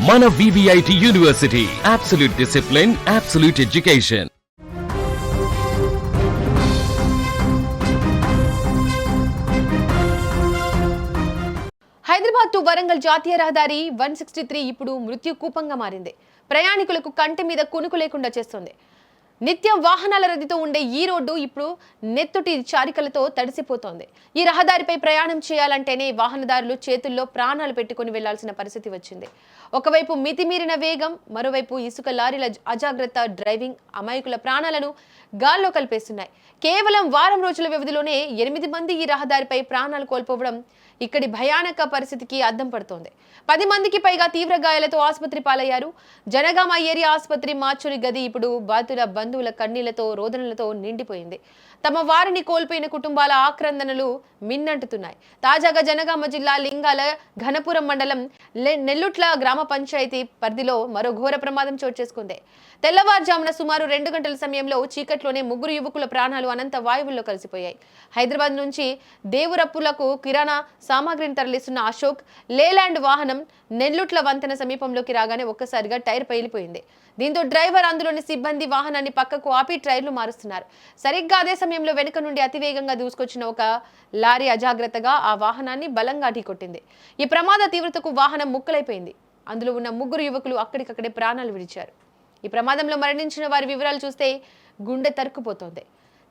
మన VVIT university, absolute discipline, absolute education. Hyderabad to Warangal జాతీయ రహదారి 163 ఇప్పుడు మృత్యు కూపంగా మారింది. ప్రయాణికులకు కంటి మీద కునుకు లేకుండా చేస్తుంది. నిత్యం వాహనాల రద్దీతో ఉండే ఈ రోడ్డు ఇప్పుడు నెత్తుటి చారికలతో తడిసిపోతోంది. ఈ రహదారిపై ప్రయాణం చేయాలంటేనే వాహనదారులు చేతుల్లో ప్రాణాలు పెట్టుకుని వెళ్లాల్సిన పరిస్థితి వచ్చింది. ఒకవైపు మితిమీరిన వేగం, మరోవైపు ఇసుక లారీల అజాగ్రత్త డ్రైవింగ్ అమాయకుల ప్రాణాలను గాల్లో కలిపేస్తున్నాయి. కేవలం వారం రోజుల వ్యవధిలోనే 8 మంది ఈ రహదారిపై ప్రాణాలు కోల్పోవడం ఇక్కడి భయానక పరిస్థితికి అద్దం పడుతోంది. 10 మందికి పైగా తీవ్ర గాయాలతో ఆసుపత్రి పాలయ్యారు. జనగామ ఏరియా ఆసుపత్రి మార్చురి గది ఇప్పుడు బాధితుల బంధువుల కన్నీళ్లతో రోదనలతో నిండిపోయింది. తమ వారిని కోల్పోయిన కుటుంబాల ఆక్రందనలు మిన్నంటుతున్నాయి. తాజాగా జనగామ జిల్లా లింగాల ఘనపురం మండలం నెల్లుట్ల గ్రామ పంచాయతీ పరిధిలో మరో ఘోర ప్రమాదం చోటు చేసుకుంది. తెల్లవారుజామున సుమారు 2 గంటల సమయంలో చీకట్లోనే 3 యువకుల ప్రాణాలు అనంత వాయువుల్లో కలిసిపోయాయి. హైదరాబాద్ నుంచి దేవురప్పులకు కిరాణా సామాగ్రిని తరలిస్తున్న అశోక్ లేలాండ్ వాహనం నెల్లుట్ల వంతెన సమీపంలోకి రాగానే ఒక్కసారిగా టైర్ పగిలిపోయింది. దీంతో డ్రైవర్, అందులోని సిబ్బంది వాహనాన్ని పక్కకు ఆపి టైర్లు మారుస్తున్నారు. సరిగ్గా అదే సమయంలో వెనుక నుండి అతివేగంగా దూసుకొచ్చిన ఒక లారీ అజాగ్రత్తగా ఆ వాహనాన్ని బలంగా ఢీకొట్టింది. ఈ ప్రమాద తీవ్రతకు వాహనం ముక్కలైపోయింది. అందులో ఉన్న 3 యువకులు అక్కడికక్కడే ప్రాణాలు విడిచారు. ఈ ప్రమాదంలో మరణించిన వారి వివరాలు చూస్తే గుండె తరుక్కుపోతోంది.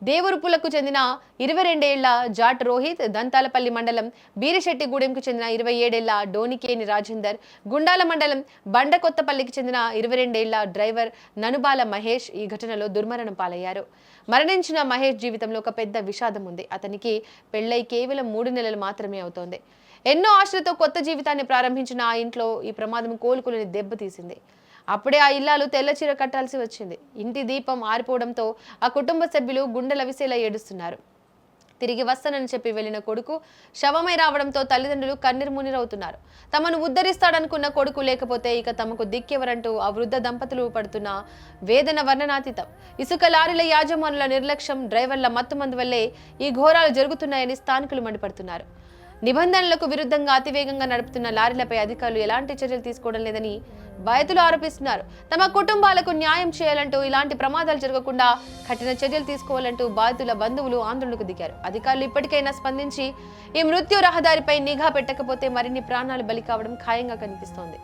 దేవురుపులకు చెందిన 22 ఏళ్ల జాట్ రోహిత్, దంతాలపల్లి మండలం బీరిశెట్టిగూడెంకు చెందిన 27 ఏళ్ల డోనికేని రాజేందర్, గుండాల మండలం బండకొత్తపల్లికి చెందిన 22 ఏళ్ల డ్రైవర్ ననుబాల మహేష్ ఈ ఘటనలో దుర్మరణం పాలయ్యారు. మరణించిన మహేష్ జీవితంలో ఒక పెద్ద విషాదం ఉంది. అతనికి పెళ్లై కేవలం 3 నెలలు మాత్రమే అవుతోంది. ఎన్నో ఆశలతో కొత్త జీవితాన్ని ప్రారంభించిన ఆ ఇంట్లో ఈ ప్రమాదం కోలుకులని దెబ్బతీసింది. అప్పుడే ఆ ఇల్లాలు తెల్ల చీర కట్టాల్సి వచ్చింది. ఇంటి దీపం ఆరిపోవడంతో ఆ కుటుంబ సభ్యులు గుండెల విసేలా ఏడుస్తున్నారు. తిరిగి వస్తానని చెప్పి వెళ్లిన కొడుకు శవమై రావడంతో తల్లిదండ్రులు కన్నీరుమున్నీరవుతున్నారు. తమను ఉద్ధరిస్తాడనుకున్న కొడుకు లేకపోతే ఇక తమకు దిక్కెవరంటూ ఆ వృద్ధ దంపతులు పడుతున్న వేదన వర్ణనాతీతం. ఇసుక లారీల యాజమానుల నిర్లక్ష్యం, డ్రైవర్ల మత్తుమందు వల్లే ఈ ఘోరాలు జరుగుతున్నాయని స్థానికులు మండిపడుతున్నారు. నిబంధనలకు విరుద్ధంగా అతివేగంగా నడుపుతున్న లారీలపై అధికారులు ఎలాంటి చర్యలు తీసుకోవడం లేదని బాధితులు ఆరోపిస్తున్నారు. తమ కుటుంబాలకు న్యాయం చేయాలంటూ ఇలాంటి ప్రమాదాలు జరగకుండా కఠిన చర్యలు తీసుకోవాలంటూ బాధితుల బంధువులు ఆందోళనకు దిగారు. అధికారులు ఇప్పటికైనా స్పందించి ఈ మృత్యు రహదారిపై నిఘా పెట్టకపోతే మరిన్ని ప్రాణాలు బలి కావడం ఖాయంగా కనిపిస్తోంది.